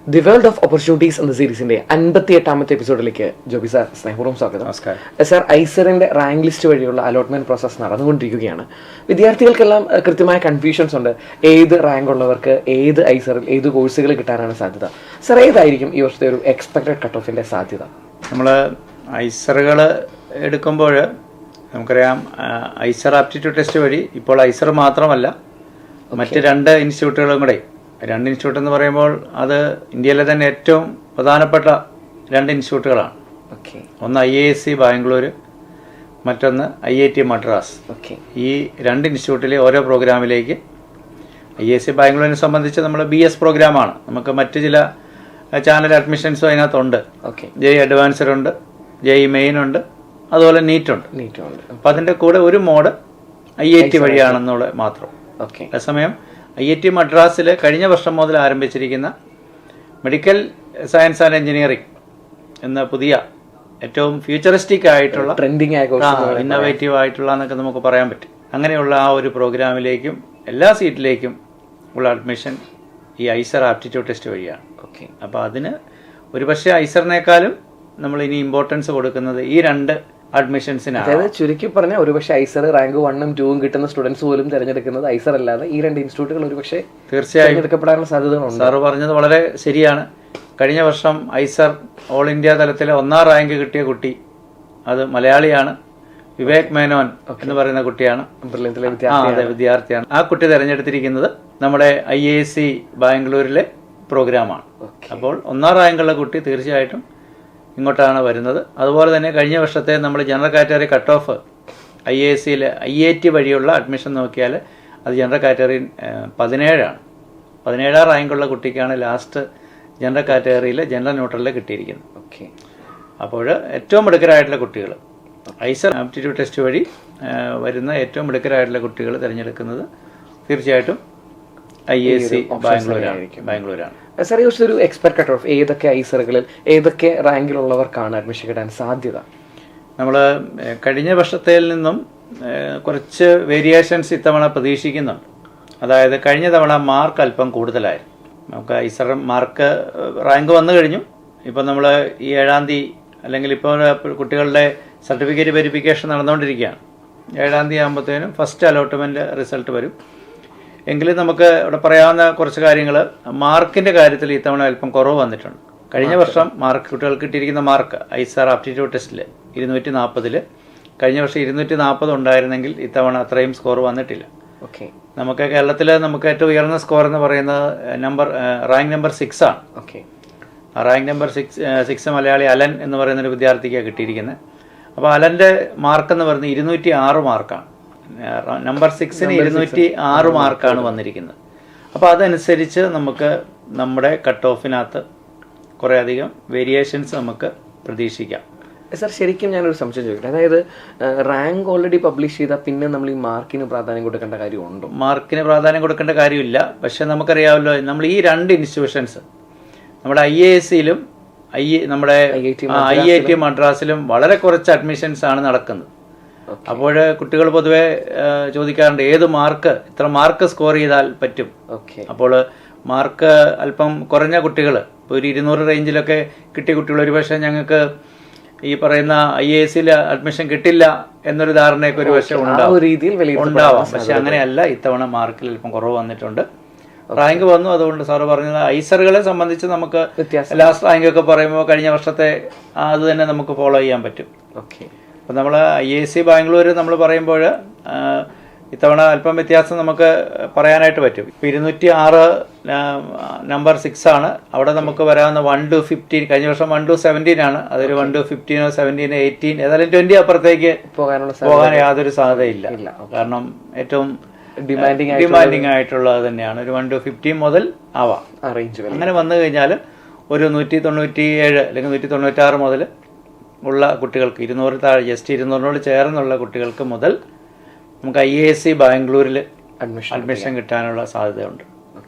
The world of opportunities എന്ന സീരീസിന്റെ 58ാമത്തെ എപ്പിസോഡിലേക്ക് ജോബി സാർ സ്നേഹപൂർവ്വം സ്വാഗതം. നമസ്കാരം സാർ. ഐസറിന്റെ റാങ്ക് ലിസ്റ്റ് വഴിയുള്ള അലോട്ട്മെന്റ് പ്രോസസ് നടന്നുകൊണ്ടിരിക്കുകയാണ്. വിദ്യാർത്ഥികൾക്കെല്ലാം കൃത്യമായ കൺഫ്യൂഷൻസ് ഉണ്ട്. ഏത് റാങ്ക് ഉള്ളവർക്ക് ഏത് ഐസറിൽ ഏത് കോഴ്സുകൾ കിട്ടാനാണ് സാധ്യത? സാർ, ഏതായിരിക്കും ഈ വർഷത്തെ ഒരു എക്സ്പെക്ടഡ് കട്ട് ഓഫിന്റെ സാധ്യത? നമ്മൾ ഐസറുകൾ എടുക്കുമ്പോൾ നമുക്കറിയാം, ഐസർ ആപ്റ്റിറ്റ്യൂഡ് ടെസ്റ്റ് വഴി ഇപ്പോൾ ഐസർ മാത്രമല്ല മറ്റ് രണ്ട് ഇൻസ്റ്റിറ്റ്യൂട്ടുകളും കൂടെ, രണ്ട് ഇൻസ്റ്റിറ്റ്യൂട്ട് എന്ന് പറയുമ്പോൾ അത് ഇന്ത്യയിലെ തന്നെ ഏറ്റവും പ്രധാനപ്പെട്ട രണ്ട് ഇൻസ്റ്റിറ്റ്യൂട്ടുകളാണ്. ഒന്ന് IISc ബാംഗ്ലൂർ, മറ്റൊന്ന് IIT മദ്രാസ്. ഈ രണ്ട് ഇൻസ്റ്റിറ്റ്യൂട്ടിലെ ഓരോ പ്രോഗ്രാമിലേക്ക് IISc ബാംഗ്ലൂരിനെ സംബന്ധിച്ച് നമ്മൾ BS പ്രോഗ്രാമാണ്. നമുക്ക് മറ്റ് ചില ചാനൽ അഡ്മിഷൻസും അതിനകത്തുണ്ട്. JEE അഡ്വാൻസ്ഡ് ഉണ്ട്, JEE മെയിൻ ഉണ്ട്, അതുപോലെ നീറ്റ് ഉണ്ട്. അപ്പം അതിൻ്റെ കൂടെ ഒരു മോഡ് IIT വഴിയാണെന്നുള്ള മാത്രം. അതേസമയം IIT മദ്രാസിൽ കഴിഞ്ഞ വർഷം മുതൽ ആരംഭിച്ചിരിക്കുന്ന മെഡിക്കൽ സയൻസ് ആൻഡ് എഞ്ചിനീയറിംഗ് എന്ന പുതിയ ഏറ്റവും ഫ്യൂച്ചറിസ്റ്റിക് ആയിട്ടുള്ള ഇന്നോവേറ്റീവ് ആയിട്ടുള്ള എന്നൊക്കെ നമുക്ക് പറയാൻ പറ്റും. അങ്ങനെയുള്ള ആ ഒരു പ്രോഗ്രാമിലേക്കും എല്ലാ സീറ്റിലേക്കും ഉള്ള അഡ്മിഷൻ ഈ ഐസർ ആപ്റ്റിറ്റ്യൂഡ് ടെസ്റ്റ് വഴിയാണ്. അപ്പോൾ അതിന് ഒരുപക്ഷെ ഐസറിനേക്കാളും നമ്മൾ ഇനി ഇമ്പോർട്ടൻസ് കൊടുക്കുന്നത് ഈ രണ്ട് അഡ്മിഷൻസിനാണ്. അതായത് ചുരുക്കി പറഞ്ഞാൽ ഒരുപക്ഷെ ഐസർ റാങ്ക് 1ഉം 2ഉം കിട്ടുന്ന സ്റ്റുഡൻസ് പോലും തിരഞ്ഞെടുക്കുന്നത് ഐസർ അല്ലാതെ ഈ രണ്ട് ഇൻസ്റ്റിറ്റ്യൂട്ടുകൾ ഒരുപക്ഷെ തീർച്ചയായും തിരഞ്ഞെടുക്കപ്പെടാനുള്ള സാധ്യതകളുണ്ട്. സാറ് പറഞ്ഞത് വളരെ ശരിയാണ്. കഴിഞ്ഞ വർഷം ഐസർ ഓൾ ഇന്ത്യ തലത്തിലെ 1ാം റാങ്ക് കിട്ടിയ കുട്ടി അത് മലയാളിയാണ്. വിവേക് മേനോൻ എന്ന് പറയുന്ന കുട്ടിയാണ്, വിദ്യാർത്ഥിയാണ്. ആ കുട്ടി തിരഞ്ഞെടുത്തിരിക്കുന്നത് നമ്മുടെ IISc ബാംഗ്ലൂരിലെ പ്രോഗ്രാമാണ്. അപ്പോൾ 1ാം റാങ്കുള്ള കുട്ടി തീർച്ചയായിട്ടും ഇങ്ങോട്ടാണ് വരുന്നത്. അതുപോലെ തന്നെ കഴിഞ്ഞ വർഷത്തെ നമ്മൾ ജനറൽ കാറ്റഗറി കട്ട് ഓഫ് IIScയിൽ IIT വഴിയുള്ള അഡ്മിഷൻ നോക്കിയാൽ അത് ജനറൽ കാറ്റഗറി 17ആണ്. 17ാം റാങ്കുള്ള കുട്ടിക്കാണ് ലാസ്റ്റ് ജനറൽ കാറ്റഗറിയിൽ ജനറൽ ന്യൂട്രലിൽ കിട്ടിയിരിക്കുന്നത്. അപ്പോൾ ഏറ്റവും മിടുക്കരായിട്ടുള്ള കുട്ടികൾ ഐസർ ആപ്റ്റിറ്റ്യൂഡ് ടെസ്റ്റ് വഴി വരുന്ന ഏറ്റവും മിടുക്കരായിട്ടുള്ള കുട്ടികൾ തിരഞ്ഞെടുക്കുന്നത് തീർച്ചയായിട്ടും IISc ബാംഗ്ലൂരാണ്. സാർ, ഈ വർഷത്തെ ഒരു എക്സ്പെക്ട് കട്ട് ഓഫ് ഏതൊക്കെ ഐസറുകളിൽ ഏതൊക്കെ റാങ്കിലുള്ളവർക്കാണ് അഡ്മിഷൻ കിട്ടാൻ സാധ്യത? നമ്മൾ കഴിഞ്ഞ വർഷത്തിൽ നിന്നും കുറച്ച് വേരിയേഷൻസ് ഇത്തവണ പ്രതീക്ഷിക്കുന്നുണ്ട്. അതായത് കഴിഞ്ഞ തവണ മാർക്ക് അല്പം കൂടുതലായിരുന്നു. നമുക്ക് ഐസർ മാർക്ക് റാങ്ക് വന്നു കഴിഞ്ഞു. ഇപ്പം നമ്മൾ ഈ 7ാം തീയതി അല്ലെങ്കിൽ ഇപ്പോൾ കുട്ടികളുടെ സർട്ടിഫിക്കറ്റ് വെരിഫിക്കേഷൻ നടന്നുകൊണ്ടിരിക്കുകയാണ്. 7ാം തീയതി ആകുമ്പോഴത്തേനും ഫസ്റ്റ് അലോട്ട്മെൻറ്റ് റിസൾട്ട് വരും. എങ്കിലും നമുക്ക് ഇവിടെ പറയാവുന്ന കുറച്ച് കാര്യങ്ങൾ, മാർക്കിൻ്റെ കാര്യത്തിൽ ഇത്തവണ അല്പം കുറവ് വന്നിട്ടുണ്ട്. കഴിഞ്ഞ വർഷം കുട്ടികൾക്ക് കിട്ടിയിരിക്കുന്ന മാർക്ക് ഐസർ ആപ്റ്റിറ്റ്യൂഡ് ടെസ്റ്റിൽ 240, കഴിഞ്ഞ വർഷം 240 ഉണ്ടായിരുന്നെങ്കിൽ ഇത്തവണ അത്രയും സ്കോർ വന്നിട്ടില്ല. നമുക്ക് കേരളത്തിൽ നമുക്ക് ഏറ്റവും ഉയർന്ന സ്കോർ എന്ന് പറയുന്നത് റാങ്ക് നമ്പർ 6 ആണ്. റാങ്ക് നമ്പർ 6 മലയാളി അലൻ എന്ന് പറയുന്ന ഒരു വിദ്യാർത്ഥിക്കാണ് കിട്ടിയിരിക്കുന്നത്. അപ്പോൾ അലൻ്റെ മാർക്ക് എന്ന് പറയുന്നത് 206 മാർക്കാണ്. നമ്പർ 6ന് 206 മാർക്കാണ് വന്നിരിക്കുന്നത്. അപ്പോൾ അതനുസരിച്ച് നമുക്ക് നമ്മുടെ കട്ട് ഓഫിനകത്ത് കുറേ അധികം വേരിയേഷൻസ് നമുക്ക് പ്രതീക്ഷിക്കാം. സാർ, ശരിക്കും ഞാനൊരു സംശയം ചോദിക്കട്ടെ. അതായത് റാങ്ക് ഓൾറെഡി പബ്ലിഷ് ചെയ്താൽ പിന്നെ നമ്മൾ ഈ മാർക്കിന് പ്രാധാന്യം കൊടുക്കേണ്ട കാര്യമുണ്ടോ? മാർക്കിന് പ്രാധാന്യം കൊടുക്കേണ്ട കാര്യമില്ല. പക്ഷെ നമുക്കറിയാമല്ലോ, നമ്മൾ ഈ രണ്ട് ഇൻസ്റ്റിറ്റ്യൂഷൻസ് നമ്മുടെ IIScയിലും നമ്മുടെ IIT മദ്രാസിലും വളരെ കുറച്ച് അഡ്മിഷൻസ് ആണ് നടക്കുന്നത്. അപ്പോൾ കുട്ടികൾ പൊതുവെ ചോദിക്കാറുണ്ട് ഇത്ര മാർക്ക് സ്കോർ ചെയ്താൽ പറ്റും. അപ്പോൾ മാർക്ക് അല്പം കുറഞ്ഞ കുട്ടികൾ, ഇപ്പോൾ ഒരു 200 റേഞ്ചിലൊക്കെ കിട്ടിയ കുട്ടികൾ ഒരുപക്ഷെ ഞങ്ങൾക്ക് ഈ പറയുന്ന IIScയിൽ അഡ്മിഷൻ കിട്ടില്ല എന്നൊരു ധാരണയൊക്കെ ഒരു പക്ഷേ ഉണ്ടാവാം. പക്ഷെ അങ്ങനെയല്ല, ഇത്തവണ മാർക്കിൽ അല്പം കുറവ് വന്നിട്ടുണ്ട്. റാങ്ക് വന്നു. അതുകൊണ്ട് സാറ് പറഞ്ഞത് ഐസറുകളെ സംബന്ധിച്ച് നമുക്ക് ലാസ്റ്റ് റാങ്ക് ഒക്കെ പറയുമ്പോൾ കഴിഞ്ഞ വർഷത്തെ അത് തന്നെ നമുക്ക് ഫോളോ ചെയ്യാൻ പറ്റും. അപ്പം നമ്മൾ IISc ബാംഗ്ലൂർ നമ്മൾ പറയുമ്പോൾ ഇത്തവണ അല്പം വ്യത്യാസം നമുക്ക് പറയാനായിട്ട് പറ്റും. ഇപ്പോൾ 206 നമ്പർ 6 ആണ്. അവിടെ നമുക്ക് വരാവുന്ന 1 to 15, കഴിഞ്ഞ വർഷം 1 to 17 ആണ്. അതൊരു 1 to 15, 17, 18, ഏതായാലും 20 അപ്പുറത്തേക്ക് പോകാൻ യാതൊരു സാധ്യതയില്ല. കാരണം ഏറ്റവും ഡിമാൻഡിങ് ആയിട്ടുള്ളത് തന്നെയാണ്. ഒരു 1 to 15 മുതൽ ആവാം. അങ്ങനെ വന്നു കഴിഞ്ഞാൽ ഒരു 197 അല്ലെങ്കിൽ 196 മുതൽ ഉള്ള കുട്ടികൾക്ക് 200 താഴെ, ജസ്റ്റ് 200നോട് ചേർന്നുള്ള കുട്ടികൾക്ക് മുതൽ നമുക്ക് IISc ബാംഗ്ലൂരിൽ അഡ്മിഷൻ കിട്ടാനുള്ള സാധ്യതയുണ്ട്,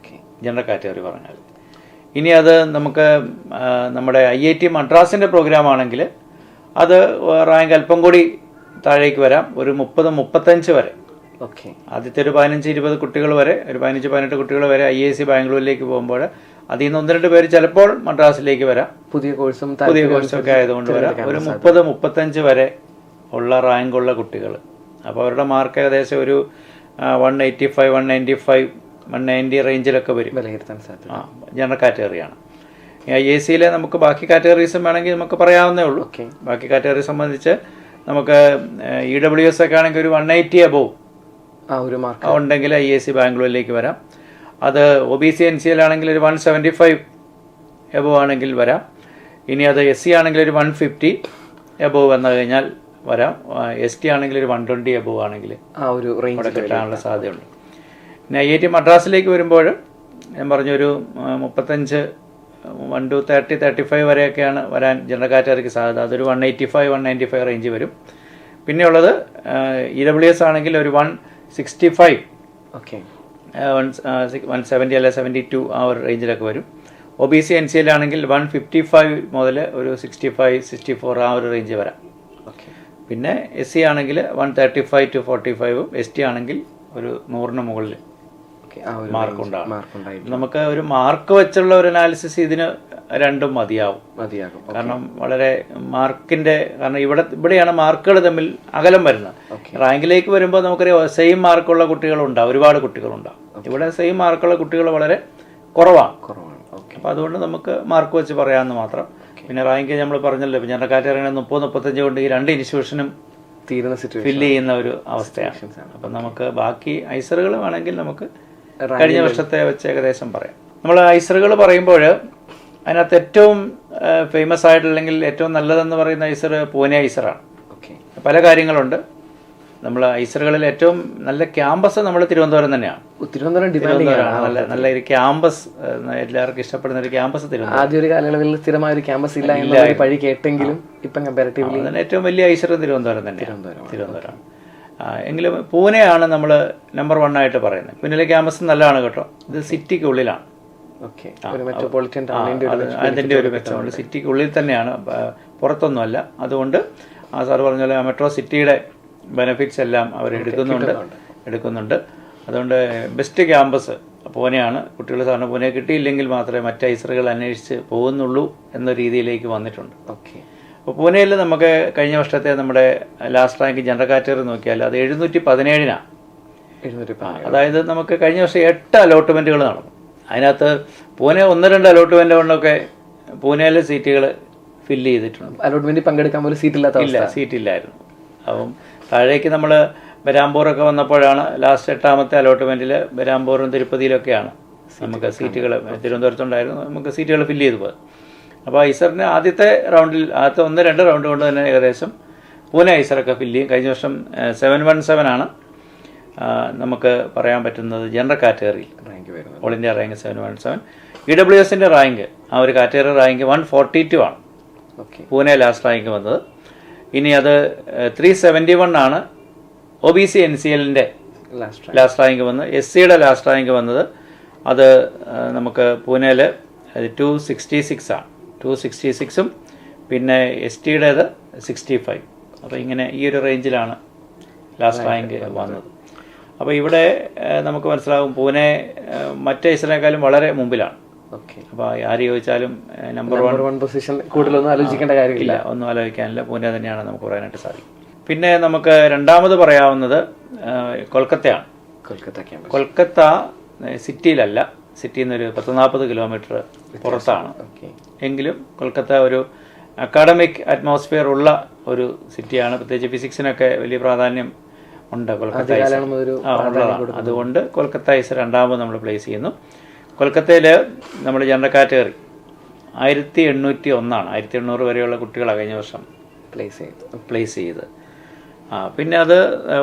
ജനറൽ കാറ്റഗറി പറഞ്ഞാൽ. ഇനി അത് നമുക്ക് നമ്മുടെ IIT മദ്രാസിൻ്റെ പ്രോഗ്രാം ആണെങ്കിൽ അത് റാങ്ക് അല്പം കൂടി താഴേക്ക് വരാം, ഒരു 30-35 വരെ. ആദ്യത്തെ ഒരു 15-20 കുട്ടികൾ വരെ, ഒരു 15-18 കുട്ടികൾ വരെ IISc ബാംഗ്ലൂരിലേക്ക് പോകുമ്പോൾ അതിൽ നിന്ന് 1-2 പേര് ചിലപ്പോൾ മദ്രാസിലേക്ക് വരാം, പുതിയ കോഴ്സും ഒക്കെ ആയതുകൊണ്ട് വരാം. ഒരു 30-35 വരെ ഉള്ള റാങ്കുള്ള കുട്ടികൾ. അപ്പോൾ അവരുടെ മാർക്ക് ഏകദേശം ഒരു 185, 195, 190 റേഞ്ചിലൊക്കെ വരും. വിലയിരുത്താൻ സാധിക്കും. ജനറൽ കാറ്റഗറിയാണ്. IACയിലെ നമുക്ക് ബാക്കി കാറ്റഗറീസും വേണമെങ്കിൽ നമുക്ക് പറയാവുന്നേ ഉള്ളൂ. ബാക്കി കാറ്റഗറി സംബന്ധിച്ച് നമുക്ക് EWS ഒക്കെ ആണെങ്കിൽ ഒരു 180 അബോവ് ഒരു മാർക്ക് ഉണ്ടെങ്കിൽ IAC ബാംഗ്ലൂരിലേക്ക് വരാം. അത് OBC NCL ആണെങ്കിൽ ഒരു 175 എബോവ് ആണെങ്കിൽ വരാം. ഇനി അത് SC ആണെങ്കിൽ ഒരു 150 എബോവ് വന്നു കഴിഞ്ഞാൽ വരാം. ST ആണെങ്കിൽ ഒരു 120 എബോവ് ആണെങ്കിൽ ഒരു റേഞ്ച് കിട്ടാനുള്ള സാധ്യതയുണ്ട്. പിന്നെ IIT മദ്രാസിലേക്ക് വരുമ്പോൾ ഞാൻ പറഞ്ഞൊരു 35, 1 to 35 വരെയൊക്കെയാണ് വരാൻ ജനറൽ കാറ്റഗറിക്ക് സാധ്യത. അതൊരു 185, 195 റേഞ്ച് വരും. പിന്നെയുള്ളത് EWS ആണെങ്കിൽ ഒരു 165, 170 അല്ലെ 72 ആ ഒരു റേഞ്ചിലൊക്കെ വരും. OBC NCL ആണെങ്കിൽ 155 മുതൽ ഒരു 65, 64 ആ ഒരു റേഞ്ച് വരാം. പിന്നെ SC ആണെങ്കിൽ 135 to 45, ST ആണെങ്കിൽ ഒരു 100-ന് മുകളിൽ മാർക്ക് ഉണ്ടാകും. നമുക്ക് ഒരു മാർക്ക് വെച്ചുള്ള ഒരു അനാലിസിസ് ഇതിന് രണ്ടും മതിയാവും. കാരണം വളരെ കാരണം ഇവിടെയാണ് മാർക്കുകൾ തമ്മിൽ അകലം വരുന്നത്. റാങ്കിലേക്ക് വരുമ്പോൾ നമുക്കറിയാം സെയിം മാർക്കുള്ള കുട്ടികളുണ്ടാവും, ഒരുപാട് കുട്ടികളുണ്ടാവും. ഇവിടെ സെയിം മാർക്കുള്ള കുട്ടികൾ വളരെ കുറവാണ്. അപ്പം അതുകൊണ്ട് നമുക്ക് മാർക്ക് വെച്ച് പറയാമെന്ന് മാത്രം. പിന്നെ റാങ്ക് നമ്മൾ പറഞ്ഞല്ലോ, ജനറൽ കാറ്റഗറി 30-35 കൊണ്ട് ഈ 2 ഇൻസ്റ്റിറ്റ്യൂഷനും ഫില്ല് ചെയ്യുന്ന ഒരു അവസ്ഥയാണ്. അപ്പം നമുക്ക് ബാക്കി ഐസറുകൾ വേണമെങ്കിൽ നമുക്ക് കഴിഞ്ഞ വർഷത്തെ വെച്ച് ഏകദേശം പറയാം. നമ്മൾ ഐസറുകൾ പറയുമ്പോൾ അതിനകത്ത് ഏറ്റവും ഫേമസ് ആയിട്ടുണ്ടെങ്കിൽ ഏറ്റവും നല്ലതെന്ന് പറയുന്ന ഐസർ പൂനെ ഐസറാണ്. പല കാര്യങ്ങളുണ്ട്. നമ്മൾ ഐസറുകളിൽ ഏറ്റവും നല്ല ക്യാമ്പസ് നമ്മൾ തിരുവനന്തപുരം തന്നെയാണ്. നല്ല ഒരു ക്യാമ്പസ്, എല്ലാവർക്കും ഇഷ്ടപ്പെടുന്ന ഒരു ക്യാമ്പസ് തിരുവനന്തപുരം. ആദ്യ ഒരു കാലയളവിൽ സ്ഥിരമായ ഒരു ക്യാമ്പസ് ഇല്ല എന്ന പഴി കേട്ടെങ്കിലും ഇപ്പം കമ്പാരിറ്റീവ്ലി അതിന് ഏറ്റവും വലിയ ഐസർ തിരുവനന്തപുരം തന്നെയാണ്. തിരുവനന്തപുരം എങ്കിലും പൂനെയാണ് നമ്മൾ നമ്പർ 1 ആയിട്ട് പറയുന്നത്. പൂനെയിലെ ക്യാമ്പസ് നല്ലതാണ് കേട്ടോ. ഇത് സിറ്റിക്കുള്ളിലാണ്. അതിൻ്റെ ഒരു മെച്ചമുണ്ട്. സിറ്റിക്കുള്ളിൽ തന്നെയാണ്, പുറത്തൊന്നുമല്ല. അതുകൊണ്ട് ആ സാർ പറഞ്ഞ പോലെ മെട്രോ സിറ്റിയുടെ ബെനിഫിറ്റ്സ് എല്ലാം അവർ എടുക്കുന്നുണ്ട്. അതുകൊണ്ട് ബെസ്റ്റ് ക്യാമ്പസ് പൂനെയാണ്. കുട്ടികൾ സാറിന് പൂനെ കിട്ടിയില്ലെങ്കിൽ മാത്രമേ മറ്റ് ഐസറുകൾ അന്വേഷിച്ച് പോകുന്നുള്ളൂ എന്ന രീതിയിലേക്ക് വന്നിട്ടുണ്ട്. അപ്പോൾ പൂനെയിൽ നമുക്ക് കഴിഞ്ഞ വർഷത്തെ നമ്മുടെ ലാസ്റ്റ് റാങ്ക് ജനറൽ കാറ്റഗറി നോക്കിയാൽ അത് 717-നാണ്. അതായത് നമുക്ക് കഴിഞ്ഞ വർഷം 8 അലോട്ട്മെൻറ്റുകൾ നടന്നു. അതിനകത്ത് പൂനെ 1-2 അലോട്ട്മെൻറ്റ് കൊണ്ടൊക്കെ പൂനെയിലെ സീറ്റുകൾ ഫില്ല് ചെയ്തിട്ടുണ്ട്. അലോട്ട്മെൻറ്റിൽ പങ്കെടുക്കാൻ പോലും സീറ്റില്ലായിരുന്നു. അപ്പം താഴേക്ക് നമ്മൾ ബരാംപൂറൊക്കെ വന്നപ്പോഴാണ് ലാസ്റ്റ് 8ാമത്തെ അലോട്ട്മെൻറ്റിൽ ബരാംപൂറും തിരുപ്പതിയിലൊക്കെയാണ് നമുക്ക് സീറ്റുകൾ, തിരുവനന്തപുരത്തുണ്ടായിരുന്നു, നമുക്ക് സീറ്റുകൾ ഫില്ല് ചെയ്തു പോയത്. അപ്പോൾ ഐസറിന് ആദ്യത്തെ 1-2 റൗണ്ട് കൊണ്ട് തന്നെ ഏകദേശം പൂനെ ഐസറൊക്കെ ഫില്ല് ചെയ്യും. കഴിഞ്ഞ വർഷം 717 നമുക്ക് പറയാൻ പറ്റുന്നത് ജനറൽ കാറ്റഗറി റാങ്ക് വരുന്നത്. All India rank 717. EWSൻ്റെ റാങ്ക്, ആ ഒരു കാറ്റഗറി റാങ്ക് 142 ആണ് പൂനെ ലാസ്റ്റ് റാങ്ക് വന്നത്. ഇനി അത് 371 OBC NCLൻ്റെ ലാസ്റ്റ് റാങ്ക് വന്നത്. SCയുടെ ലാസ്റ്റ് റാങ്ക് വന്നത് അത് നമുക്ക് പൂനെയിൽ 266 ആണ്. 266ഉം പിന്നെ STയുടേത് 65. അപ്പോൾ ഇങ്ങനെ ഈ ഒരു റേഞ്ചിലാണ് ലാസ്റ്റ് റാങ്ക് വന്നത്. അപ്പോൾ ഇവിടെ നമുക്ക് മനസ്സിലാകും പൂനെ മറ്റ് ഐസറിനേക്കാളും വളരെ മുമ്പിലാണ്. അപ്പോൾ ആര് ചോദിച്ചാലും നമ്പർ 1 പൊസിഷൻ കൂടുതലൊന്നും ആലോചിക്കേണ്ട കാര്യമില്ല, ഒന്നും ആലോചിക്കാനില്ല. പൂനെ തന്നെയാണ് നമുക്ക് പറയാനായിട്ട് സാധിക്കും. പിന്നെ നമുക്ക് രണ്ടാമത് പറയാവുന്നത് കൊൽക്കത്തയാണ്. കൊൽക്കത്ത സിറ്റിയിലല്ല, സിറ്റിയിൽ നിന്നൊരു 10-40 കിലോമീറ്റർ പുറത്താണ്. എങ്കിലും കൊൽക്കത്ത ഒരു അക്കാഡമിക് അറ്റ്മോസ്ഫിയർ ഉള്ള ഒരു സിറ്റിയാണ്. പ്രത്യേകിച്ച് ഫിസിക്സിനൊക്കെ വലിയ പ്രാധാന്യം ഉണ്ട് കൊൽക്കത്ത ഉള്ളതാണ്. അതുകൊണ്ട് കൊൽക്കത്ത ഐസ് രണ്ടാമത് നമ്മൾ പ്ലേസ് ചെയ്യുന്നു. കൊൽക്കത്തയിൽ നമ്മൾ ജനറൽ കാറ്റഗറി 1801 1800 വരെയുള്ള കുട്ടികളാണ് കഴിഞ്ഞ വർഷം പ്ലേസ് ചെയ്ത്. പിന്നെ അത്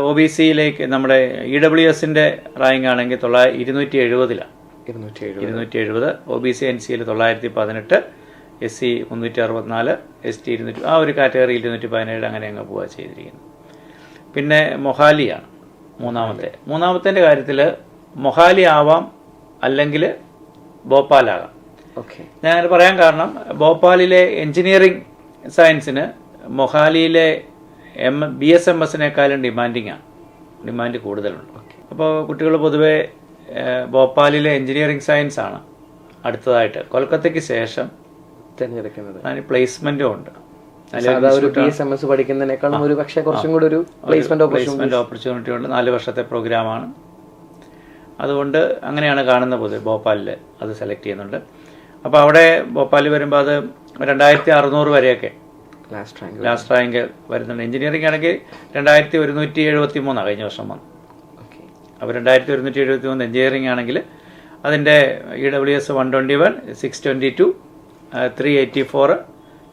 OBCയിലേക്ക് നമ്മുടെ EWSൻ്റെ റാങ്ക് ആണെങ്കിൽ 270-ലാണ്. 270. OBC NCL 918, SC 364, ST 200, ആ ഒരു കാറ്റഗറിയിൽ 217, അങ്ങനെ അങ്ങ് പോവുക ചെയ്തിരിക്കുന്നു. പിന്നെ മൊഹാലിയാണ് മൂന്നാമത്തെ കാര്യത്തിൽ. മൊഹാലി ആവാം, അല്ലെങ്കിൽ ഭോപ്പാലാകാം. ഞാൻ പറയാൻ കാരണം ഭോപ്പാലിലെ എൻജിനീയറിംഗ് സയൻസിന് മൊഹാലിയിലെ BSMSനേക്കാളും ഡിമാൻഡ് കൂടുതലുണ്ട്. അപ്പോൾ കുട്ടികൾ പൊതുവെ ഭോപ്പാലിലെ എൻജിനീയറിംഗ് സയൻസ് ആണ് അടുത്തതായിട്ട് കൊൽക്കത്തയ്ക്ക് ശേഷം തിരഞ്ഞെടുക്കുന്നത്. അതിന് പ്ലേസ്മെന്റും ഉണ്ട്. ഒരു PSMS പഠിക്കുന്നതിനേക്കാളും ഒരു പക്ഷേ കുറച്ചും കൂടി ഒരു പ്ലേസ്മെന്റ് ഓപ്പർച്യൂണിറ്റി ഉണ്ട്. 4 വർഷത്തെ പ്രോഗ്രാമാണ്. അതുകൊണ്ട് അങ്ങനെയാണ് കാണുന്ന പൊതുവെ ഭോപ്പാലിൽ അത് സെലക്ട് ചെയ്യുന്നുണ്ട്. അപ്പോൾ അവിടെ ഭോപ്പാലിൽ വരുമ്പോൾ അത് 2600 വരെയൊക്കെ ലാസ്റ്റ് റാങ്ക് വരുന്നുണ്ട്. എഞ്ചിനീയറിംഗ് ആണെങ്കിൽ 2173 കഴിഞ്ഞ വർഷം വന്നു. അപ്പോൾ 2173 എഞ്ചിനീയറിംഗ് ആണെങ്കിൽ അതിൻ്റെ EWS 121, 622, 384,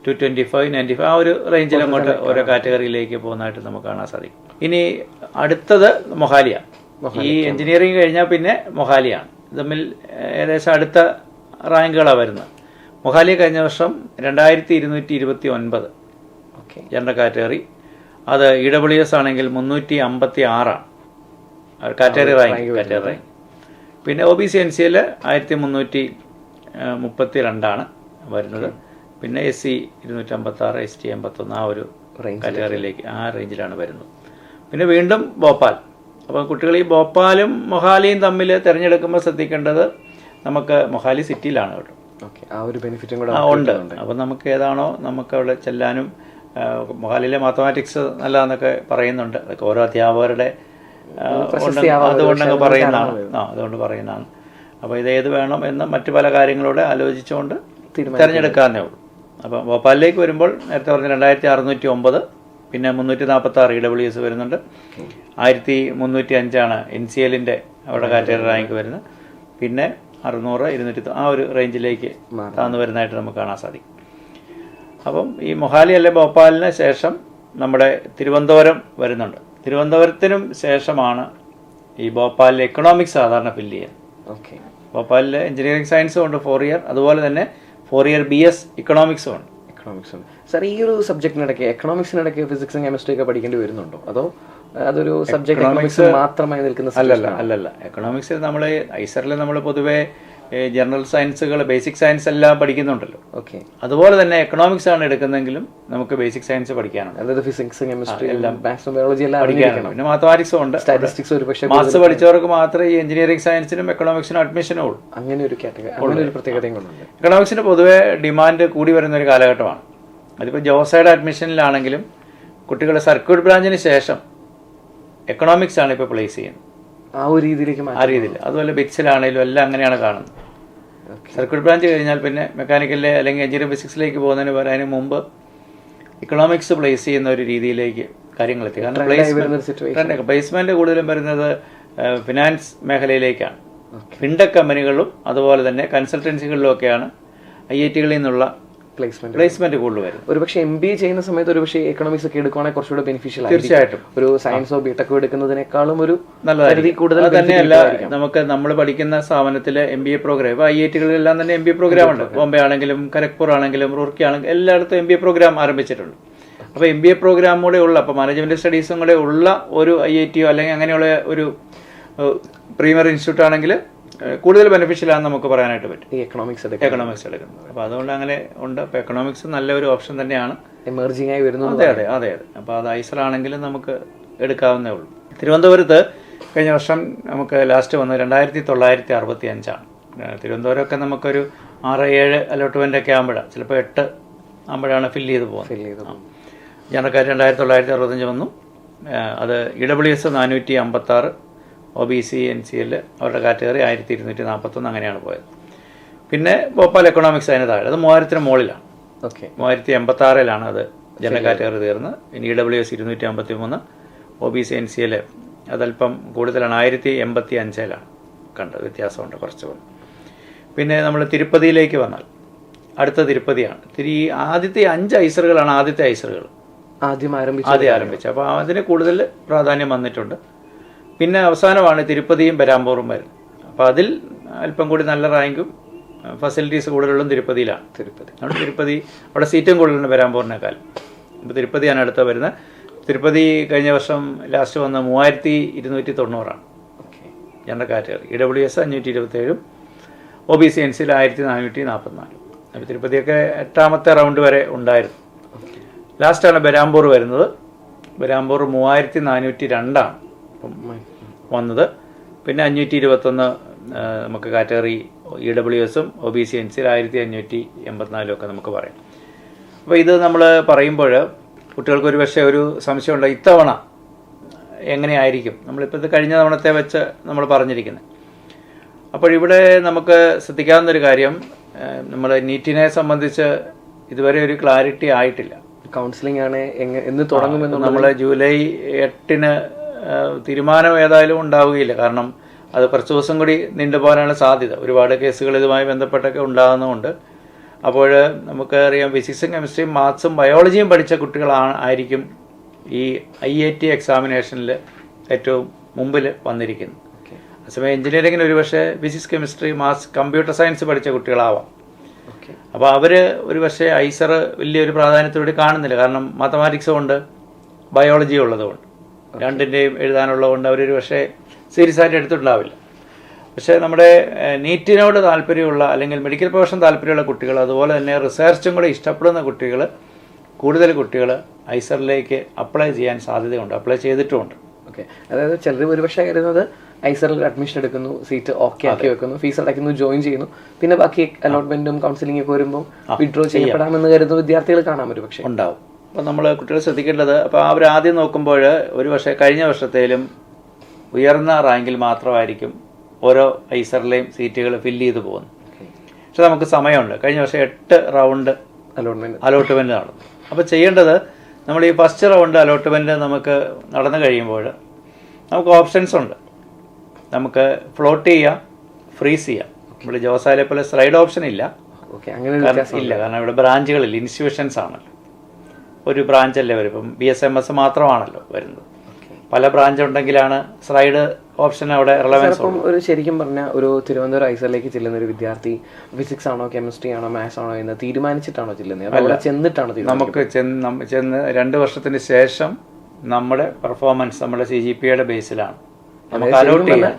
225, 95 ആ ഒരു റേഞ്ചിൽ അങ്ങോട്ട് ഓരോ കാറ്റഗറിയിലേക്ക് പോകുന്നതായിട്ട് നമുക്ക് കാണാൻ സാധിക്കും. ഇനി അടുത്തത് മൊഹാലിയ. ഈ എഞ്ചിനീയറിംഗ് കഴിഞ്ഞാൽ പിന്നെ മൊഹാലിയാണ്. തമ്മിൽ ഏകദേശം അടുത്ത റാങ്കുകളാണ് വരുന്നത്. മൊഹാലിയ കഴിഞ്ഞ വർഷം 2229 ജനറൽ കാറ്റഗറി. അത് EWS ആണെങ്കിൽ 356 കാറ്റഗറി റാങ്ക്. പിന്നെ OBC NCL 1332 വരുന്നത്. പിന്നെ SC 256, ST 81 ആ ഒരു കാറ്റഗറിയിലേക്ക് ആ റേഞ്ചിലാണ് വരുന്നത്. പിന്നെ വീണ്ടും ഭോപ്പാൽ. അപ്പോൾ കുട്ടികൾ ഈ ഭോപ്പാലും മൊഹാലിയും തമ്മിൽ തിരഞ്ഞെടുക്കുമ്പോൾ ശ്രദ്ധിക്കേണ്ടത് നമുക്ക് മൊഹാലി സിറ്റിയിലാണ് കേട്ടോ. ആ ഒരു ബെനിഫിറ്റും കൂടെ ഉണ്ട്. അപ്പം നമുക്ക് ഏതാണോ നമുക്ക് അവിടെ ചെല്ലാനും മൊഹാലിയിലെ മാത്തമാറ്റിക്സ് നല്ലതെന്നൊക്കെ പറയുന്നുണ്ട്. അതൊക്കെ ഓരോ അധ്യാപകരുടെ അതുകൊണ്ടങ്ങ് പറയുന്നതാണ്. അതുകൊണ്ട് പറയുന്നതാണ്. അപ്പോൾ ഇതേത് വേണം എന്ന് മറ്റു പല കാര്യങ്ങളോട് ആലോചിച്ചുകൊണ്ട് തിരഞ്ഞെടുക്കാവുന്നേ ഉള്ളൂ. അപ്പോൾ ഭോപ്പാലിലേക്ക് വരുമ്പോൾ നേരത്തെ പറഞ്ഞ 2609, പിന്നെ 346 EWS വരുന്നുണ്ട്. 1305 NCLൻ്റെ അവിടെ കാറ്റഗറി റാങ്ക് വരുന്നത്. പിന്നെ 600, 200 ആ ഒരു റേഞ്ചിലേക്ക് താഴ്ന്നു വരുന്നതായിട്ട് നമുക്ക് കാണാൻ സാധിക്കും. അപ്പം ഈ മൊഹാലി അല്ലെ ഭോപ്പാലിന് ശേഷം നമ്മുടെ തിരുവനന്തപുരം വരുന്നുണ്ട്. തിരുവനന്തപുരത്തിനും ശേഷമാണ് ഈ ഭോപ്പാലിലെ എക്കണോമിക്സ് സാധാരണ ഫില്ല് ചെയ്യുന്നത്. ഭോപ്പാലിൽ എഞ്ചിനീയറിംഗ് സയൻസും ഉണ്ട് 4 ഇയർ, അതുപോലെ തന്നെ 4 ഇയർ BS ഇക്കണോമിക്സും ഉണ്ട്. സാർ, ഈ ഒരു സബ്ജക്റ്റിനിടയ്ക്ക് എക്കണോമിക്സിനിടയ്ക്ക് ഫിസിക്സും കെമിസ്ട്രി ഒക്കെ പഠിക്കേണ്ടി വരുന്നുണ്ടോ, അതോ അതൊരു സബ്ജക്ട് എക്കണോമിക്സ് മാത്രമായി നിൽക്കുന്ന? അല്ലല്ല. എക്കണോമിക്സിൽ നമ്മൾ ഐസറിൽ നമ്മൾ പൊതുവെ ജനറൽ സയൻസുകൾ, ബേസിക് സയൻസ് എല്ലാം പഠിക്കുന്നുണ്ടല്ലോ. അതുപോലെ തന്നെ എക്കണോമിക്സ് ആണ് എടുക്കുന്നെങ്കിലും നമുക്ക് ബേസിക് സയൻസ് പഠിക്കാനുണ്ട്. അതായത് ഫിസിക്സ്, കെമിസ്ട്രി, എല്ലാം, മാത്സും ബയോളജി എല്ലാം പഠിക്കാനുണ്ട്. പിന്നെ മാത്തമാറ്റിക്സും ഉണ്ട്. സ്റ്റാറ്റിസ്റ്റിക്സ് ഒരു പക്ഷേ മാത്സ് പഠിച്ചവർക്ക് മാത്രമേ ഈ എഞ്ചിനീയറിംഗ് സയൻസിനും എക്കണോമിക്സിനും അഡ്മിഷനും ഉള്ളൂ. അങ്ങനെ ഒരു കാറ്റഗറി, ഒരു പ്രത്യേകതയും കൊണ്ടുണ്ട്. എക്കണോമിക്സിന് പൊതുവെ ഡിമാൻഡ് കൂടി വരുന്ന ഒരു കാലഘട്ടമാണ്. അതിപ്പോൾ ജോസയുടെ അഡ്മിഷനിലാണെങ്കിലും കുട്ടികൾ സർക്യൂട്ട് ബ്രാഞ്ചിന് ശേഷം എക്കണോമിക്സ് ആണ് ഇപ്പോൾ പ്ലേസ് ചെയ്യുന്നത്. ആ ഒരു രീതിയിലേക്ക് ആ രീതിയിൽ. അതുപോലെ ബിറ്റ്സിലാണെങ്കിലും എല്ലാം അങ്ങനെയാണ് കാണുന്നത്. സർക്യൂട്ട് ബ്രാഞ്ച് കഴിഞ്ഞാൽ പിന്നെ മെക്കാനിക്കലിലെ അല്ലെങ്കിൽ എഞ്ചിനീയറിംഗ് ഫിസിക്സിലേക്ക് പോകുന്നതിന് അതിന് മുമ്പ് ഇക്കണോമിക്സ് പ്ലേസ് ചെയ്യുന്ന ഒരു രീതിയിലേക്ക് കാര്യങ്ങളെത്തി. കാരണം പ്ലേസ്മെന്റ് കൂടുതലും വരുന്നത് ഫിനാൻസ് മേഖലയിലേക്കാണ്. ഫിൻടെക് കമ്പനികളിലും അതുപോലെ തന്നെ കൺസൾട്ടൻസികളിലും ഒക്കെയാണ് IITകളിൽ നിന്നുള്ള പ്ലേസ്മെന്റ് കൂടുതൽ വരും. ഒരുപക്ഷെ MBA ചെയ്യുന്ന സമയത്ത് ഒരുപക്ഷെ എക്കണോമിക്സ് ഒക്കെ എടുക്കുകയാണെങ്കിൽ കുറച്ചുകൂടെ ബെനിഫിഷ്യൽ തീർച്ചയായിട്ടും. ഒരു സയൻസോ ബിടെക്കോ എടുക്കുന്നതിനേക്കാളും ഒരു നല്ലതായിരിക്കും. കൂടുതൽ തന്നെയല്ല, നമുക്ക് നമ്മൾ പഠിക്കുന്ന സ്ഥാപനത്തിലെ MBA പ്രോഗ്രാം IITകളിലെല്ലാം തന്നെ MBA പ്രോഗ്രാം ഉണ്ട്. ബോംബെ ആണെങ്കിലും ഖരഗ്പൂർ ആണെങ്കിലും റൂർക്കി ആണെങ്കിലും എല്ലായിടത്തും MBA പ്രോഗ്രാം ആരംഭിച്ചിട്ടുണ്ട്. അപ്പോൾ MBA പ്രോഗ്രാം കൂടെ ഉള്ള, അപ്പോൾ മാനേജ്മെന്റ് സ്റ്റഡീസും കൂടെ ഉള്ള ഒരു IITയോ അല്ലെങ്കിൽ അങ്ങനെയുള്ള ഒരു പ്രീമിയർ ഇൻസ്റ്റിറ്റ്യൂട്ട് ആണെങ്കിൽ കൂടുതൽ ബെനിഫിഷ്യലാണെന്ന് നമുക്ക് പറയാനായിട്ട് പറ്റും ഈ എക്കണോമിക്സ് എടുക്കുന്നത്. അപ്പോൾ അതുകൊണ്ട് അങ്ങനെ ഉണ്ട്. അപ്പോൾ എക്കണോമിക്സ് നല്ലൊരു ഓപ്ഷൻ തന്നെയാണ്, എമർജിംഗ് ആയി വരുന്നത്. അതെ. അപ്പോൾ അത് ഐസറാണെങ്കിലും നമുക്ക് എടുക്കാവുന്നേ ഉള്ളൂ. തിരുവനന്തപുരത്ത് കഴിഞ്ഞ വർഷം നമുക്ക് ലാസ്റ്റ് വന്നത് 2965. തിരുവനന്തപുരമൊക്കെ നമുക്കൊരു 6-7 അലോട്ട്മെന്റ് ഒക്കെ ആകുമ്പോഴാണ്, ചിലപ്പോൾ 8 ആകുമ്പോഴാണ് ഫില്ല് ചെയ്ത് പോകുന്നത്. ജനറൽക്കാർ 2965 വന്നു. അത് EWS 456, OBC NCL അവരുടെ കാറ്റഗറി 1241 അങ്ങനെയാണ് പോയത്. പിന്നെ ഭോപ്പാൽ എക്കണോമിക്സ് അതിന് താഴെ, അത് 3000 മുകളിലാണ്. 3086 അത് ജനറൽ കാറ്റഗറി തീർന്ന്. ഇനി EWS 253, OBC NCL അതല്പം കൂടുതലാണ്, 1085 കണ്ടത്. വ്യത്യാസമുണ്ട് കുറച്ചുകൂടി. പിന്നെ നമ്മൾ തിരുപ്പതിയിലേക്ക് വന്നാൽ അടുത്ത തിരുപ്പതിയാണ്. ആദ്യത്തെ 5 ഐസറുകളാണ് ആദ്യം ആരംഭിച്ചത്. അപ്പോൾ അതിന് കൂടുതൽ പ്രാധാന്യം വന്നിട്ടുണ്ട്. പിന്നെ അവസാനമാണ് തിരുപ്പതിയും പെരാമ്പൂറും വരുന്നത്. അപ്പോൾ അതിൽ അല്പം കൂടി നല്ല റാങ്കും ഫെസിലിറ്റീസ് കൂടുതലുള്ളതും തിരുപ്പതിയിലാണ്. അതുകൊണ്ട് തിരുപ്പതി അവിടെ സീറ്റും കൂടുതലുണ്ട് പെരാമ്പൂറിനേക്കാൾ. അപ്പോൾ തിരുപ്പതിയാണ് അടുത്ത വരുന്നത്. തിരുപ്പതി കഴിഞ്ഞ വർഷം ലാസ്റ്റ് വന്ന 3290 general category. EWS 527, OBC NCL 1444. അപ്പോൾ തിരുപ്പതിയൊക്കെ 8ാമത്തെ റൗണ്ട് വരെ ഉണ്ടായിരുന്നു. ലാസ്റ്റാണ് പെരാമ്പൂർ വരുന്നത്. പെരാമ്പൂർ 3402 വന്നത്. പിന്നെ 521 നമുക്ക് കാറ്റഗറി EWSും OBC NC 1584 ഒക്കെ നമുക്ക് പറയാം. അപ്പോൾ ഇത് നമ്മൾ പറയുമ്പോൾ കുട്ടികൾക്ക് ഒരു പക്ഷേ ഒരു സംശയമുണ്ട്, ഇത്തവണ എങ്ങനെയായിരിക്കും, നമ്മളിപ്പോൾ ഇത് കഴിഞ്ഞ തവണത്തെ വെച്ച് നമ്മൾ പറഞ്ഞിരിക്കുന്നത്. അപ്പോൾ ഇവിടെ നമുക്ക് ശ്രദ്ധിക്കാവുന്നൊരു കാര്യം, നമ്മൾ നീറ്റിനെ സംബന്ധിച്ച് ഇതുവരെ ഒരു ക്ലാരിറ്റി ആയിട്ടില്ല. കൗൺസിലിംഗ് ആണ് എന്ന് തുടങ്ങുമെന്ന് നമ്മൾ ജൂലൈ 8 തീരുമാനം ഏതായാലും ഉണ്ടാവുകയില്ല. കാരണം അത് കുറച്ച് ദിവസം കൂടി നീണ്ടുപോകാനാണ് സാധ്യത. ഒരുപാട് കേസുകൾ ഇതുമായി ബന്ധപ്പെട്ടൊക്കെ ഉണ്ടാകുന്നതുകൊണ്ട്. അപ്പോൾ നമുക്കറിയാം ഫിസിക്സും കെമിസ്ട്രിയും മാത്സും ബയോളജിയും പഠിച്ച കുട്ടികളായിരിക്കും ഈ IIT എക്സാമിനേഷനിൽ ഏറ്റവും മുമ്പിൽ വന്നിരിക്കുന്നത്. അതേസമയം എഞ്ചിനീയറിംഗിന് ഒരുപക്ഷെ physics chemistry maths computer science പഠിച്ച കുട്ടികളാവാം. അപ്പോൾ അവർ ഒരു പക്ഷേ ഐസർ വലിയൊരു പ്രാധാന്യത്തോടെ കാണുന്നില്ല. കാരണം മാത്തമാറ്റിക്സും ഉണ്ട്, ബയോളജി ഉള്ളതുകൊണ്ട്, രണ്ടിൻ്റെയും എഴുതാനുള്ളതുകൊണ്ട് അവരൊരു പക്ഷേ സീരിയസ് ആയിട്ട് എടുത്തിട്ടുണ്ടാവില്ല. പക്ഷേ നമ്മുടെ നീറ്റിനോട് താല്പര്യമുള്ള അല്ലെങ്കിൽ മെഡിക്കൽ പ്രൊഫഷൻ താല്പര്യമുള്ള കുട്ടികൾ, അതുപോലെ തന്നെ റിസർച്ചും കൂടെ ഇഷ്ടപ്പെടുന്ന കുട്ടികൾ, കൂടുതൽ കുട്ടികൾ ഐസറിലേക്ക് അപ്ലൈ ചെയ്യാൻ സാധ്യതയുണ്ട്, അപ്ലൈ ചെയ്തിട്ടുമുണ്ട്. ഓക്കെ, അതായത് ചിലർ ഒരുപക്ഷെ കരുതുന്നത് ഐസറിൽ അഡ്മിഷൻ എടുക്കുന്നു, സീറ്റ് ഓക്കെ ആക്കി വെക്കുന്നു, ഫീസ് അടയ്ക്കുന്നു, ജോയിൻ ചെയ്യുന്നു, പിന്നെ ബാക്കി അലോട്ട്മെന്റും കൗൺസിലിംഗ് ഒക്കെ വരുമ്പോൾ വിഡ്രോ ചെയ്യപ്പെടാമെന്ന് കരുതുന്ന വിദ്യാർത്ഥികൾ കാണാം ഒരു പക്ഷേ ഉണ്ടാവും. അപ്പോൾ നമ്മൾ കുട്ടികൾ ശ്രദ്ധിക്കേണ്ടത്, അപ്പോൾ അവർ ആദ്യം നോക്കുമ്പോൾ ഒരു പക്ഷേ കഴിഞ്ഞ വർഷത്തേലും ഉയർന്ന റാങ്കിൽ മാത്രമായിരിക്കും ഓരോ ഐസറിലെയും സീറ്റുകൾ ഫില്ല് ചെയ്ത് പോകുന്നു. പക്ഷെ നമുക്ക് സമയമുണ്ട്. കഴിഞ്ഞ വർഷം 8 റൗണ്ട് അലോട്ട്മെന്റ് നടന്നു. അപ്പോൾ ചെയ്യേണ്ടത്, നമ്മൾ ഈ ഫസ്റ്റ് റൗണ്ട് അലോട്ട്മെന്റ് നമുക്ക് നടന്നു കഴിയുമ്പോൾ നമുക്ക് ഓപ്ഷൻസ് ഉണ്ട്. നമുക്ക് ഫ്ലോട്ട് ചെയ്യാം, ഫ്രീസ് ചെയ്യാം. ഇവിടെ ജോസാലെ പോലെ സ്ലൈഡ് ഓപ്ഷൻ ഇല്ല. കാരണം ഇവിടെ ബ്രാഞ്ചുകളില്ല, ഇൻസ്റ്റിറ്റ്യൂഷൻസ് ആണല്ലോ. ഒരു ബ്രാഞ്ചല്ലേ വരും. ഇപ്പം BSMS മാത്രമാണല്ലോ വരുന്നത്. പല ബ്രാഞ്ച് ഉണ്ടെങ്കിലാണ് സ്ലൈഡ് ഓപ്ഷൻ അവിടെ റിലവൻസ്. ഒരു ശരിക്കും പറഞ്ഞാൽ ഒരു തിരുവനന്തപുരം ഐസറിലേക്ക് ചെല്ലുന്ന ഒരു വിദ്യാർത്ഥി ഫിസിക്സ് ആണോ കെമിസ്ട്രി ആണോ മാത്സ് ആണോ എന്ന് തീരുമാനിച്ചിട്ടാണോ ചെല്ലുന്നത്? അവിടെ ചെന്നിട്ടാണോ? നമുക്ക് ചെന്ന് 2 വർഷത്തിന് ശേഷം നമ്മുടെ പെർഫോമൻസ് നമ്മുടെ CGPA ബേസിലാണ്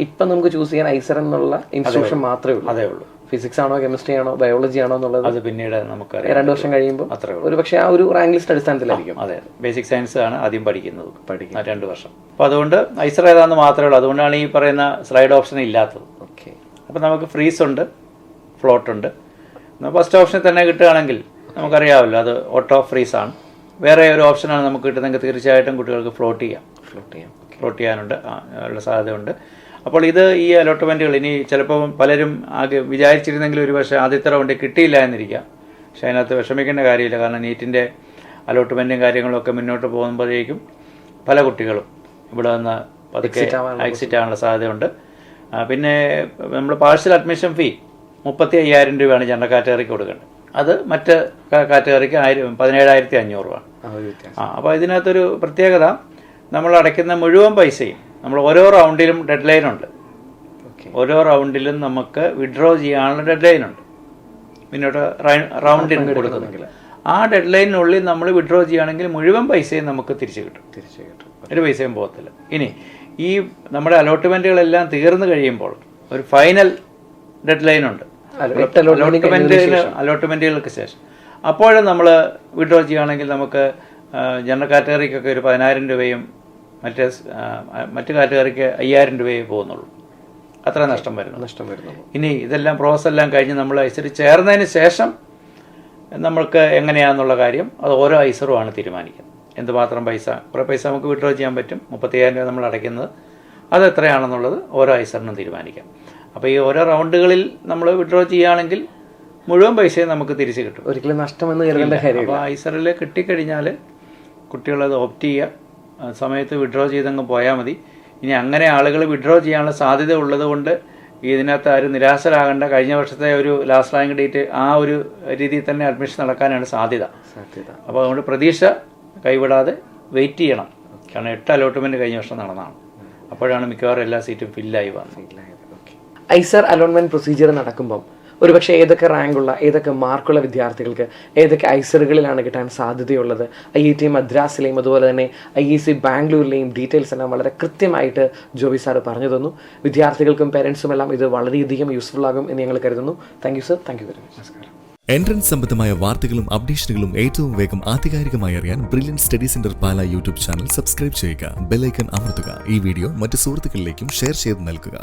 ഇപ്പൊ നമുക്ക് ചൂസ് ചെയ്യാൻ ഐസർ എന്നുള്ള ഇൻസ്റ്റിറ്റ്യൂഷൻ മാത്രമേ ഉള്ളൂ. അതേ ഉള്ളൂ. ഫിസിക്സ് ആണോ കെമിസ്ട്രി ആണോ ബയോളജി ആണോ എന്നുള്ളത് അത് പിന്നീട് നമുക്ക് 2 വർഷം കഴിയുമ്പോൾ ഒരു പക്ഷേ ആ ഒരു റാങ്ക് ലിസ്റ്റ് അടിസ്ഥാനത്തിലായിരിക്കും. അതെ, ബേസിക് സയൻസ് ആണ് ആദ്യം പഠിക്കുന്നത് 2 വർഷം. അപ്പോൾ അതുകൊണ്ട് ഐസർ ഏതാന്ന് മാത്രമേ ഉള്ളൂ. അതുകൊണ്ടാണ് ഈ പറയുന്ന സ്ലൈഡ് ഓപ്ഷൻ ഇല്ലാത്തത്. ഓക്കെ, അപ്പോൾ നമുക്ക് ഫ്രീസ് ഉണ്ട്, ഫ്ലോട്ട് ഉണ്ട്. ഫസ്റ്റ് ഓപ്ഷൻ തന്നെ കിട്ടുകയാണെങ്കിൽ നമുക്കറിയാമല്ലോ അത് ഓട്ടോ ഫ്രീസ് ആണ്. വേറെ ഒരു ഓപ്ഷനാണ് നമുക്ക് കിട്ടുന്നതെങ്കിൽ തീർച്ചയായിട്ടും കുട്ടികൾക്ക് ഫ്ലോട്ട് ചെയ്യാനുണ്ട് ഉള്ള സാധ്യതയുണ്ട്. അപ്പോൾ ഇത് ഈ അലോട്ട്മെൻറ്റുകൾ ഇനി ചിലപ്പോൾ പലരും ആകെ വിചാരിച്ചിരുന്നെങ്കിൽ ഒരു പക്ഷേ ആദ്യത്തെ റൗണ്ടിൽ കിട്ടിയില്ല എന്നിരിക്കാം. പക്ഷേ അതിനകത്ത് വിഷമിക്കേണ്ട കാര്യമില്ല. കാരണം നീറ്റിൻ്റെ അലോട്ട്മെൻറ്റും കാര്യങ്ങളൊക്കെ മുന്നോട്ട് പോകുമ്പോഴേക്കും പല കുട്ടികളും ഇവിടെ നിന്ന് പതുക്കെ എക്സിറ്റ് ആകാനുള്ള സാധ്യതയുണ്ട്. പിന്നെ നമ്മൾ പാഴ്സൽ അഡ്മിഷൻ ഫീ 35,000 രൂപയാണ് ജനറൽ കാറ്റഗറിക്ക് കൊടുക്കേണ്ടത്. അത് മറ്റ് കാറ്റഗറിക്ക് 17,500 രൂപ. അപ്പോൾ ഇതിനകത്തൊരു പ്രത്യേകത, നമ്മൾ അടയ്ക്കുന്ന മുഴുവൻ പൈസയും നമ്മൾ ഓരോ റൗണ്ടിലും ഡെഡ് ലൈൻ ഉണ്ട്. ഓരോ റൗണ്ടിലും നമുക്ക് വിഡ്രോ ചെയ്യാനുള്ള ഡെഡ് ലൈൻ ഉണ്ട്. പിന്നോട്ട് റൗണ്ടിന് കൊടുക്കുന്നെങ്കിൽ ആ ഡെഡ് ലൈനിനുള്ളിൽ നമ്മൾ വിഡ്രോ ചെയ്യുകയാണെങ്കിൽ മുഴുവൻ പൈസയും നമുക്ക് തിരിച്ചു കിട്ടും. ഒരു പൈസയും പോകത്തില്ല. ഇനി ഈ നമ്മുടെ അലോട്ട്മെന്റുകളെല്ലാം തീർന്നു കഴിയുമ്പോൾ ഒരു ഫൈനൽ ഡെഡ് ലൈൻ ഉണ്ട് അലോട്ട്മെന്റുകൾക്ക് ശേഷം. അപ്പോഴും നമ്മൾ വിഡ്രോ ചെയ്യുകയാണെങ്കിൽ നമുക്ക് ജനറൽ കാറ്റഗറിക്കൊക്കെ ഒരു 10,000 രൂപയും മറ്റ് കാറ്റഗറിക്ക് 5,000 രൂപയെ പോകുന്നുള്ളൂ. അത്ര നഷ്ടം വരുന്നു. ഇനി ഇതെല്ലാം പ്രോസസ് എല്ലാം കഴിഞ്ഞ് നമ്മൾ ഐസർ ചേർന്നതിന് ശേഷം നമ്മൾക്ക് എങ്ങനെയാണെന്നുള്ള കാര്യം അത് ഓരോ ഐസറുമാണ് തീരുമാനിക്കുന്നത്. എന്തുമാത്രം പൈസ, കുറേ പൈസ നമുക്ക് വിഡ്രോ ചെയ്യാൻ പറ്റും. 35,000 രൂപ നമ്മൾ അടയ്ക്കുന്നത്, അത് എത്രയാണെന്നുള്ളത് ഓരോ ഐസറിനും തീരുമാനിക്കാം. അപ്പോൾ ഈ ഓരോ റൗണ്ടുകളിൽ നമ്മൾ വിഡ്രോ ചെയ്യുകയാണെങ്കിൽ മുഴുവൻ പൈസയും നമുക്ക് തിരിച്ച് കിട്ടും. ഒരിക്കലും നഷ്ടമെന്ന് കരുതേണ്ട കാര്യം. അപ്പോൾ ഐസറിൽ കിട്ടിക്കഴിഞ്ഞാൽ കുട്ടികളത് ഓപ്റ്റ് ചെയ്യുക, സമയത്ത് വിഡ്രോ ചെയ്തങ്ങ് പോയാൽ മതി. ഇനി അങ്ങനെ ആളുകൾ വിഡ്രോ ചെയ്യാനുള്ള സാധ്യത ഉള്ളത് കൊണ്ട് ഇതിനകത്ത് ആരും നിരാശരാകേണ്ട. കഴിഞ്ഞ വർഷത്തെ ഒരു ലാസ്റ്റ് റാങ്ക് ഡേറ്റ് ആ ഒരു രീതിയിൽ തന്നെ അഡ്മിഷൻ നടക്കാനാണ് സാധ്യത. അപ്പോൾ അതുകൊണ്ട് പ്രതീക്ഷ കൈവിടാതെ വെയിറ്റ് ചെയ്യണം. കാരണം 8 അലോട്ട്മെന്റ് കഴിഞ്ഞ വർഷം നടന്നതാണ്. അപ്പോഴാണ് മിക്കവാറും എല്ലാ സീറ്റും ഫില്ലായി വന്നത്. ഐസർ അലോട്ട്മെന്റ് പ്രൊസീജിയർ നടക്കുമ്പം ഒരുപക്ഷെ ഏതൊക്കെ റാങ്കുള്ള ഏതൊക്കെ മാർക്കുള്ള വിദ്യാർത്ഥികൾക്ക് ഏതൊക്കെ ഐസറുകളിലാണ് കിട്ടാൻ സാധ്യതയുള്ളത്, IIT മദ്രാസിലെയും അതുപോലെ തന്നെ IIC ബാംഗ്ലൂരിലെയും ഡീറ്റെയിൽസ് എല്ലാം വളരെ കൃത്യമായിട്ട് ജോബി സാർ പറഞ്ഞു തന്നു. വിദ്യാർത്ഥികൾക്കും പേരൻസും എല്ലാം ഇത് വളരെയധികം യൂസ്ഫുൾ ആകും എന്ന് ഞങ്ങൾ കരുതുന്നു. Thank you sir. Thank you very much. നമസ്കാരം. എൻട്രൻസ് സംബന്ധമായ വാർത്തകളും അപ്ഡേഷനുകളും ഏറ്റവും വേഗം ആധികാരികമായി അറിയാൻ ബ്രില്യൻറ്റ് സ്റ്റഡി സെന്റർ പാല യൂട്യൂബ് ചാനൽ സബ്സ്ക്രൈബ് ചെയ്യുക. ബെൽ ഐക്കൺ അമർത്തുക. ഈ വീഡിയോ മറ്റ് സുഹൃത്തുക്കളിലേക്കും ഷെയർ ചെയ്ത് നൽകുക.